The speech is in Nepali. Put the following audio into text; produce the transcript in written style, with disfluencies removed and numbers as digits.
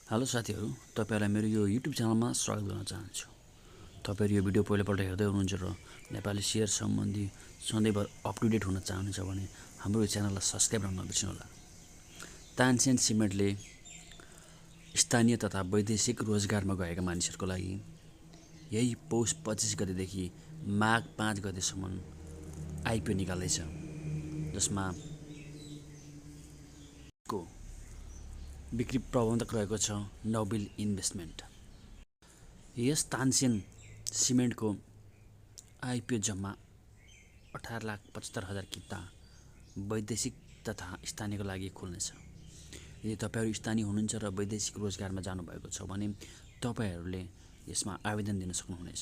हेलो साथीहरू, तपाईहरुलाई मेरो यो युट्युब च्यानलमा स्वागत गर्न चाहन्छु। तपाईहरु यो भिडियो पहिलोपल्ट हेर्दै हुनुहुन्छ र नेपाली शेयर सम्बन्धी सधैँभर अप टु डेट हुन चाहनुहुन्छ भने हाम्रो यो च्यानललाई सब्स्क्राइब गर्न नबिर्सनुहोला। तानसेन सिमेन्टले स्थानीय तथा वैदेशिक रोजगारमा गएका मानिसहरूको लागि यही पौष 25 गतेदेखि माघ 5 गतेसम्म आइपिओ निकाल्दैछ, जसमा को बिक्री प्रबन्धक रहेको छ नोबेल इन्भेस्टमेन्ट। यस तानसेन सिमेन्टको आइपिओ जम्मा 18,75,000 किता वैदेशिक तथा स्थानीयको लागि खुल्नेछ। यदि तपाईहरु स्थानीय हुनुहुन्छ र वैदेशिक रोजगारमा जानुभएको छ भने तपाईहरुले यसमा आवेदन दिन सक्नुहुनेछ।